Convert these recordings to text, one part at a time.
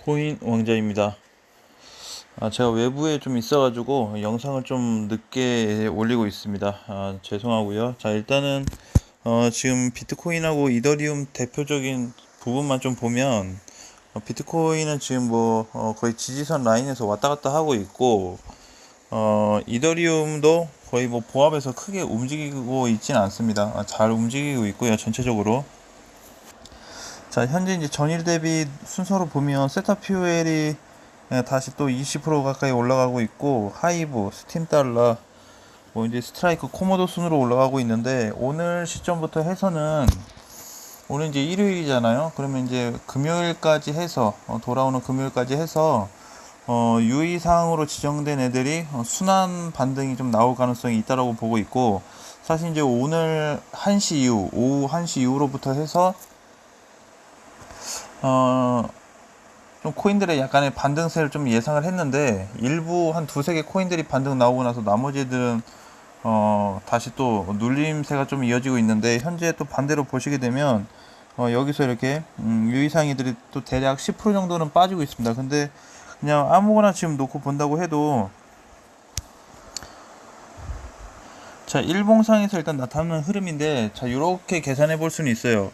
코인 왕자입니다. 제가 외부에 좀 있어가지고 영상을 좀 늦게 올리고 있습니다. 죄송하고요. 자, 일단은 지금 비트코인하고 이더리움 대표적인 부분만 좀 보면, 비트코인은 지금 뭐 거의 지지선 라인에서 왔다 갔다 하고 있고, 이더리움도 거의 뭐 보합에서 크게 움직이고 있지는 않습니다. 잘 움직이고 있고요, 전체적으로. 자, 현재 이제 전일 대비 순서로 보면 세타퓨엘이 다시 또 20% 가까이 올라가고 있고, 하이브, 스팀달러, 뭐 이제 스트라이크, 코모도 순으로 올라가고 있는데, 오늘 시점부터 해서는 오늘 이제 일요일이잖아요. 그러면 이제 금요일까지 해서 돌아오는 금요일까지 해서 유의사항으로 지정된 애들이 순환 반등이 좀 나올 가능성이 있다라고 보고 있고, 사실 이제 오늘 1시 이후, 오후 1시 이후로부터 해서 좀 코인들의 약간의 반등세를 좀 예상을 했는데, 일부 한 두세 개 코인들이 반등 나오고 나서 나머지 애들은 다시 또 눌림세가 좀 이어지고 있는데, 현재 또 반대로 보시게 되면 여기서 이렇게 유의사항이들이 또 대략 10% 정도는 빠지고 있습니다. 근데 그냥 아무거나 지금 놓고 본다고 해도, 자, 일봉상에서 일단 나타나는 흐름인데, 자, 이렇게 계산해 볼 수는 있어요.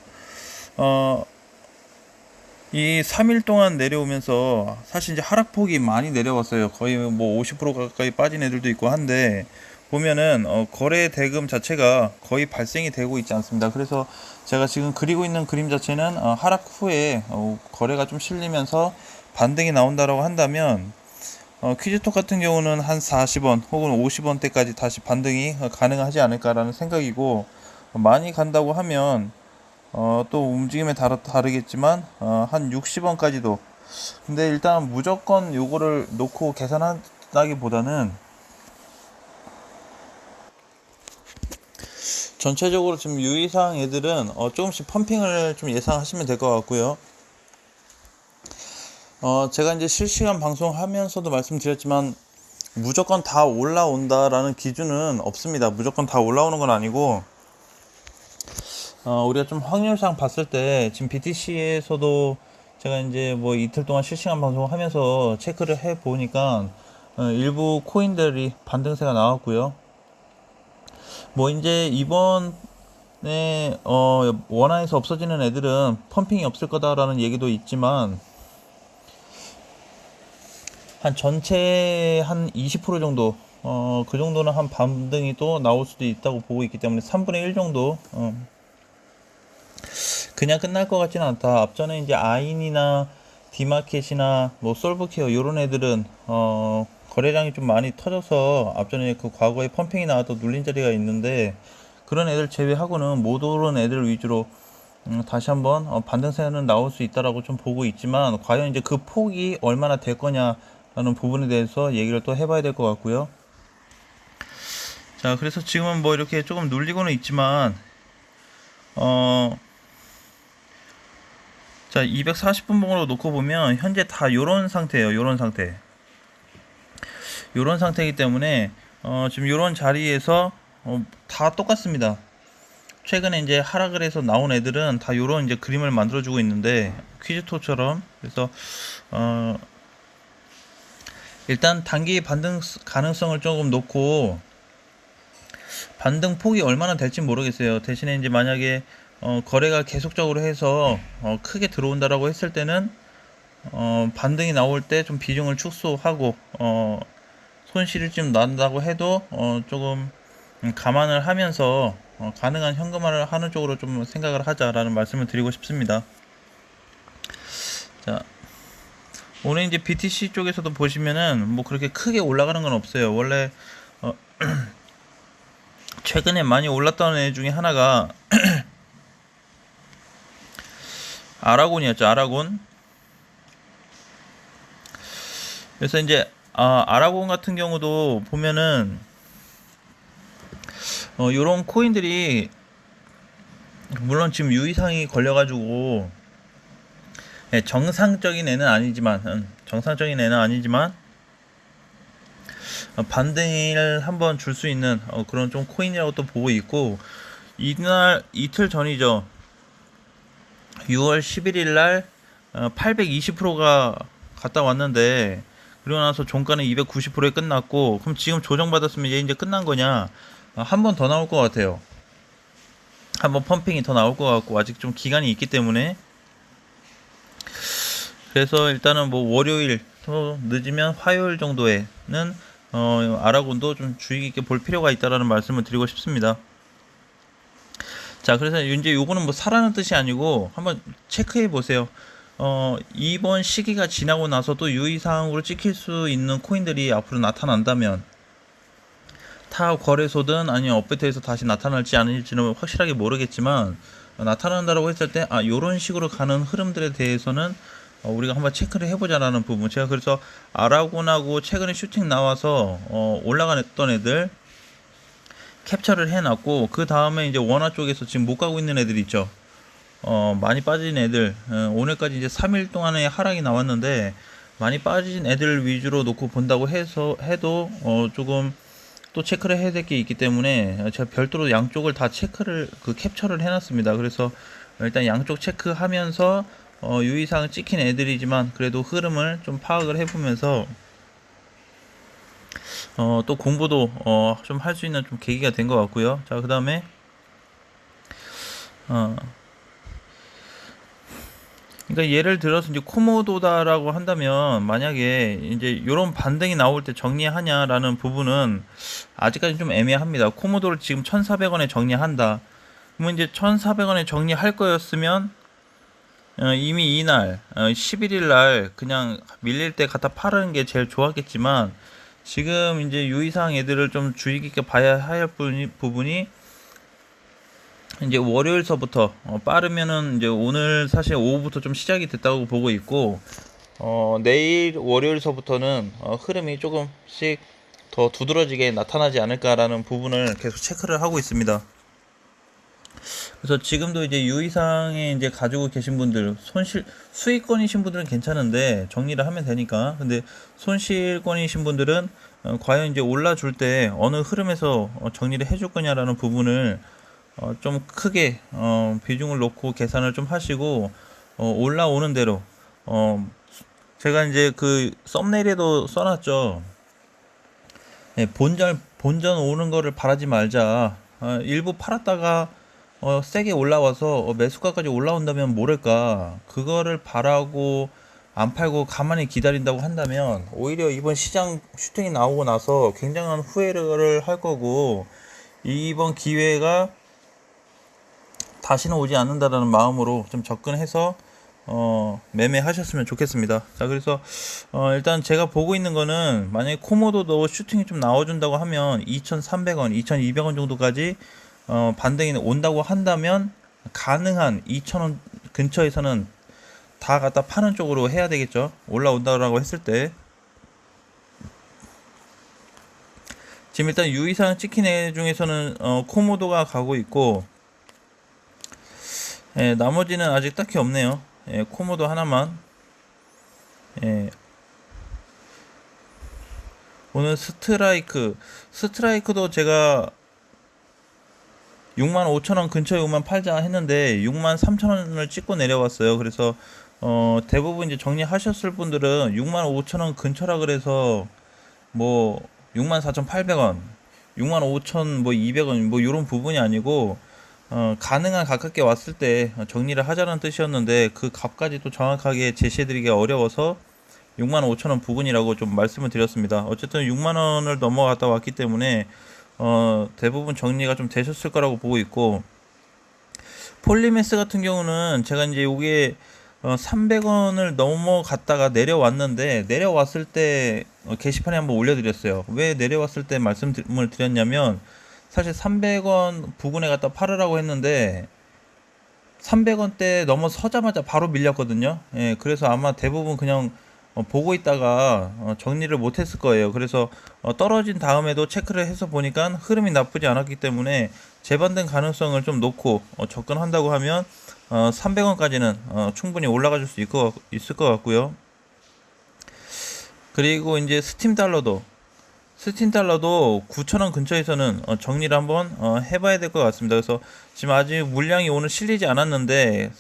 이 3일 동안 내려오면서 사실 이제 하락폭이 많이 내려왔어요. 거의 뭐 50% 가까이 빠진 애들도 있고 한데, 보면은 거래 대금 자체가 거의 발생이 되고 있지 않습니다. 그래서 제가 지금 그리고 있는 그림 자체는 하락 후에 거래가 좀 실리면서 반등이 나온다라고 한다면, 퀴즈톡 같은 경우는 한 40원 혹은 50원대까지 다시 반등이 가능하지 않을까라는 생각이고, 많이 간다고 하면 또 움직임에 다르겠지만 한 60원까지도. 근데 일단 무조건 요거를 놓고 계산하기보다는 전체적으로 지금 유의사항 애들은 조금씩 펌핑을 좀 예상하시면 될 것 같고요. 제가 이제 실시간 방송하면서도 말씀드렸지만, 무조건 다 올라온다라는 기준은 없습니다. 무조건 다 올라오는 건 아니고, 우리가 좀 확률상 봤을 때 지금 BTC에서도 제가 이제 뭐 이틀 동안 실시간 방송을 하면서 체크를 해 보니까 일부 코인들이 반등세가 나왔고요. 뭐 이제 이번에 원화에서 없어지는 애들은 펌핑이 없을 거다라는 얘기도 있지만, 한 전체 한 20% 정도, 그 정도는 한 반등이 또 나올 수도 있다고 보고 있기 때문에 3분의 1 정도, 그냥 끝날 것 같지는 않다. 앞전에 이제 아인이나 디마켓이나 뭐 솔브케어 이런 애들은 거래량이 좀 많이 터져서 앞전에 그 과거에 펌핑이 나왔던 눌린 자리가 있는데, 그런 애들 제외하고는 못 오른 애들 위주로 다시 한번 반등세는 나올 수 있다라고 좀 보고 있지만, 과연 이제 그 폭이 얼마나 될 거냐라는 부분에 대해서 얘기를 또 해봐야 될 것 같고요. 자, 그래서 지금은 뭐 이렇게 조금 눌리고는 있지만, 자, 240분봉으로 놓고 보면 현재 다 요런 상태예요. 요런 상태. 요런 상태이기 때문에 지금 요런 자리에서 다 똑같습니다. 최근에 이제 하락을 해서 나온 애들은 다 요런 이제 그림을 만들어 주고 있는데, 퀴즈토처럼. 그래서 일단 단기 반등 가능성을 조금 놓고, 반등 폭이 얼마나 될지 모르겠어요. 대신에 이제 만약에 거래가 계속적으로 해서 크게 들어온다라고 했을 때는 반등이 나올 때 좀 비중을 축소하고, 손실이 좀 난다고 해도 조금 감안을 하면서 가능한 현금화를 하는 쪽으로 좀 생각을 하자라는 말씀을 드리고 싶습니다. 자, 오늘 이제 BTC 쪽에서도 보시면은 뭐 그렇게 크게 올라가는 건 없어요. 원래 최근에 많이 올랐던 애 중에 하나가 아라곤이었죠. 아라곤. 그래서 이제 아라곤 같은 경우도 보면은 요런 코인들이 물론 지금 유의사항이 걸려가지고 정상적인 애는 아니지만 반등을 한번 줄 수 있는 그런 좀 코인이라고 또 보고 있고, 이틀 전이죠. 6월 11일 날 820%가 갔다 왔는데, 그리고 나서 종가는 290%에 끝났고, 그럼 지금 조정받았으면 얘 이제 끝난 거냐? 한 번 더 나올 것 같아요. 한 번 펌핑이 더 나올 것 같고, 아직 좀 기간이 있기 때문에. 그래서 일단은 뭐 월요일 또 늦으면 화요일 정도에는 아라곤도 좀 주의 깊게 볼 필요가 있다라는 말씀을 드리고 싶습니다. 자, 그래서 이제 요거는 뭐 사라는 뜻이 아니고 한번 체크해 보세요. 이번 시기가 지나고 나서도 유의사항으로 찍힐 수 있는 코인들이 앞으로 나타난다면, 타 거래소든 아니면 업데이트에서 다시 나타날지 아닐지는 확실하게 모르겠지만, 나타난다라고 했을 때 요런 식으로 가는 흐름들에 대해서는 우리가 한번 체크를 해보자라는 부분. 제가 그래서 아라곤하고 최근에 슈팅 나와서 올라갔던 애들 캡처를 해놨고, 그 다음에 이제 원화 쪽에서 지금 못 가고 있는 애들 있죠. 많이 빠진 애들, 오늘까지 이제 3일 동안의 하락이 나왔는데, 많이 빠진 애들 위주로 놓고 본다고 해도 조금 또 체크를 해야 될 게 있기 때문에 제가 별도로 양쪽을 다 캡처를 해놨습니다. 그래서 일단 양쪽 체크하면서 유의사항 찍힌 애들이지만 그래도 흐름을 좀 파악을 해보면서 또 공부도 좀 할 수 있는 좀 계기가 된 것 같고요. 자, 그 다음에 그러니까 예를 들어서 이제 코모도다라고 한다면, 만약에 이제 요런 반등이 나올 때 정리하냐라는 부분은 아직까지 좀 애매합니다. 코모도를 지금 1,400원에 정리한다. 그러면 이제 1,400원에 정리할 거였으면 이미 이날 11일 날 그냥 밀릴 때 갖다 파는 게 제일 좋았겠지만, 지금 이제 유의사항 애들을 좀 주의 깊게 봐야 할 부분이 이제 월요일서부터 빠르면은 이제 오늘 사실 오후부터 좀 시작이 됐다고 보고 있고, 내일 월요일서부터는 흐름이 조금씩 더 두드러지게 나타나지 않을까라는 부분을 계속 체크를 하고 있습니다. 그래서 지금도 이제 유의사항에 이제 가지고 계신 분들, 수익권이신 분들은 괜찮은데 정리를 하면 되니까. 근데 손실권이신 분들은 과연 이제 올라줄 때 어느 흐름에서 정리를 해줄 거냐라는 부분을 좀 크게 비중을 놓고 계산을 좀 하시고, 올라오는 대로 제가 이제 그 썸네일에도 써놨죠. 예, 본전 오는 거를 바라지 말자. 일부 팔았다가 세게 올라와서 매수가까지 올라온다면 모를까. 그거를 바라고 안 팔고 가만히 기다린다고 한다면 오히려 이번 시장 슈팅이 나오고 나서 굉장한 후회를 할 거고, 이번 기회가 다시는 오지 않는다라는 마음으로 좀 접근해서 매매하셨으면 좋겠습니다. 자, 그래서 일단 제가 보고 있는 거는, 만약에 코모도도 슈팅이 좀 나와준다고 하면 2,300원, 2,200원 정도까지 반등이 온다고 한다면, 가능한 2,000원 근처에서는 다 갖다 파는 쪽으로 해야 되겠죠. 올라온다고 했을 때. 지금 일단 유의사항 찍힌 애 중에서는 코모도가 가고 있고, 예, 나머지는 아직 딱히 없네요. 예, 코모도 하나만. 예, 오늘 스트라이크도 제가 65,000원 근처에 오면 팔자 했는데 63,000원을 찍고 내려왔어요. 그래서 대부분 이제 정리하셨을 분들은 65,000원 근처라 그래서 뭐 64,800원, 65,000 뭐 200원 뭐 이런 부분이 아니고, 가능한 가깝게 왔을 때 정리를 하자는 뜻이었는데, 그 값까지 또 정확하게 제시해드리기가 어려워서 65,000원 부근이라고 좀 말씀을 드렸습니다. 어쨌든 6만원을 넘어갔다 왔기 때문에 대부분 정리가 좀 되셨을 거라고 보고 있고, 폴리메스 같은 경우는 제가 이제 요게 300원을 넘어갔다가 내려왔는데, 내려왔을 때 게시판에 한번 올려드렸어요. 왜 내려왔을 때 말씀을 드렸냐면, 사실 300원 부근에 갖다 팔으라고 했는데 300원대 넘어서자마자 바로 밀렸거든요. 예, 그래서 아마 대부분 그냥 보고 있다가 정리를 못했을 거예요. 그래서 떨어진 다음에도 체크를 해서 보니까 흐름이 나쁘지 않았기 때문에 재반등 가능성을 좀 놓고 접근한다고 하면 300원까지는 충분히 올라가줄 수 있을 것 같고요. 그리고 이제 스팀 달러도 9,000원 근처에서는 정리를 한번 해봐야 될 것 같습니다. 그래서 지금 아직 물량이 오늘 실리지 않았는데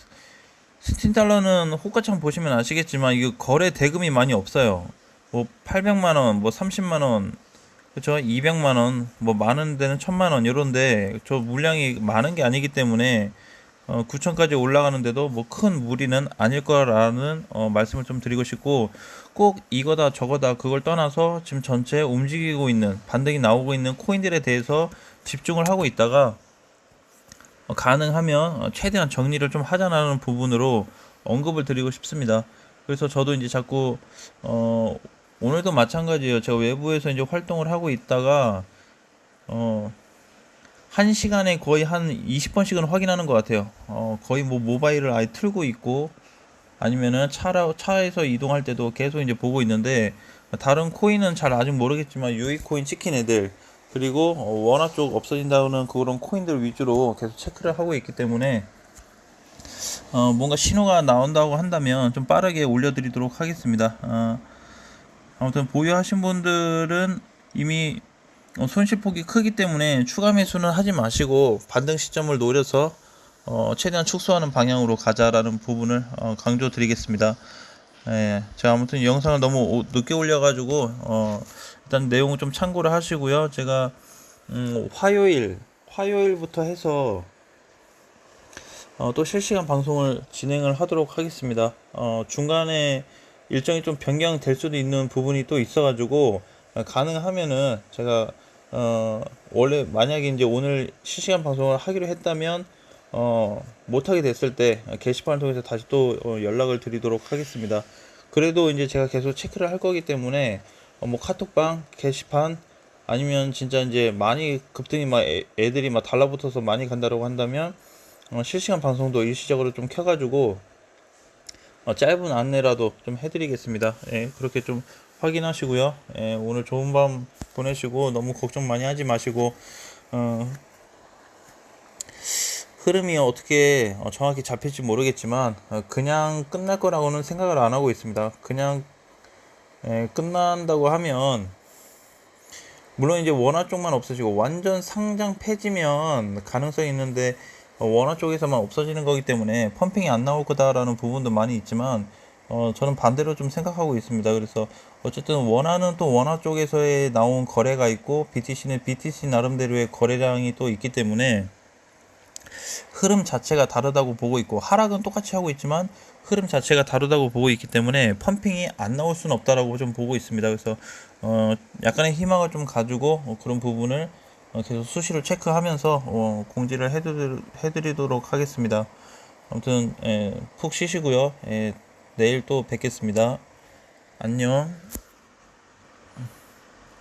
스틴달러는 호가창 보시면 아시겠지만 이거 거래 대금이 많이 없어요. 뭐 800만 원, 뭐 30만 원, 그쵸? 200만 원, 뭐 많은 데는 1000만 원 이런데 저 물량이 많은 게 아니기 때문에 9천까지 올라가는데도 뭐 큰 무리는 아닐 거라는 말씀을 좀 드리고 싶고, 꼭 이거다 저거다 그걸 떠나서 지금 전체 움직이고 있는 반등이 나오고 있는 코인들에 대해서 집중을 하고 있다가 가능하면 최대한 정리를 좀 하자는 부분으로 언급을 드리고 싶습니다. 그래서 저도 이제 자꾸 오늘도 마찬가지예요. 제가 외부에서 이제 활동을 하고 있다가 어, 한 시간에 거의 한 20번씩은 확인하는 것 같아요. 거의 뭐 모바일을 아예 틀고 있고 아니면은 차에서 이동할 때도 계속 이제 보고 있는데, 다른 코인은 잘 아직 모르겠지만 유이 코인 찍힌 애들, 그리고 원화 쪽 없어진다는 그런 코인들 위주로 계속 체크를 하고 있기 때문에 뭔가 신호가 나온다고 한다면 좀 빠르게 올려드리도록 하겠습니다. 아무튼 보유하신 분들은 이미 손실폭이 크기 때문에 추가 매수는 하지 마시고 반등 시점을 노려서 최대한 축소하는 방향으로 가자라는 부분을 강조드리겠습니다. 예, 제가 아무튼 영상을 너무 늦게 올려가지고 일단 내용을 좀 참고를 하시고요. 제가 화요일부터 해서 또 실시간 방송을 진행을 하도록 하겠습니다. 중간에 일정이 좀 변경될 수도 있는 부분이 또 있어가지고 가능하면은 제가 원래 만약에 이제 오늘 실시간 방송을 하기로 했다면 못하게 됐을 때 게시판을 통해서 다시 또 연락을 드리도록 하겠습니다. 그래도 이제 제가 계속 체크를 할 거기 때문에 뭐 카톡방 게시판 아니면 진짜 이제 많이 급등이 막 애들이 막 달라붙어서 많이 간다라고 한다면 실시간 방송도 일시적으로 좀 켜가지고 짧은 안내라도 좀 해드리겠습니다. 예, 그렇게 좀 확인하시고요. 예, 오늘 좋은 밤 보내시고 너무 걱정 많이 하지 마시고 흐름이 어떻게 정확히 잡힐지 모르겠지만 그냥 끝날 거라고는 생각을 안 하고 있습니다. 그냥 끝난다고 하면 물론 이제 원화 쪽만 없어지고 완전 상장 폐지면 가능성이 있는데 원화 쪽에서만 없어지는 거기 때문에 펌핑이 안 나올 거다라는 부분도 많이 있지만 저는 반대로 좀 생각하고 있습니다. 그래서 어쨌든 원화는 또 원화 쪽에서의 나온 거래가 있고 BTC는 BTC 나름대로의 거래량이 또 있기 때문에 흐름 자체가 다르다고 보고 있고, 하락은 똑같이 하고 있지만 흐름 자체가 다르다고 보고 있기 때문에 펌핑이 안 나올 수는 없다라고 좀 보고 있습니다. 그래서 약간의 희망을 좀 가지고 그런 부분을 계속 수시로 체크하면서 공지를 해드리도록 하겠습니다. 아무튼 푹 쉬시고요. 내일 또 뵙겠습니다. 안녕.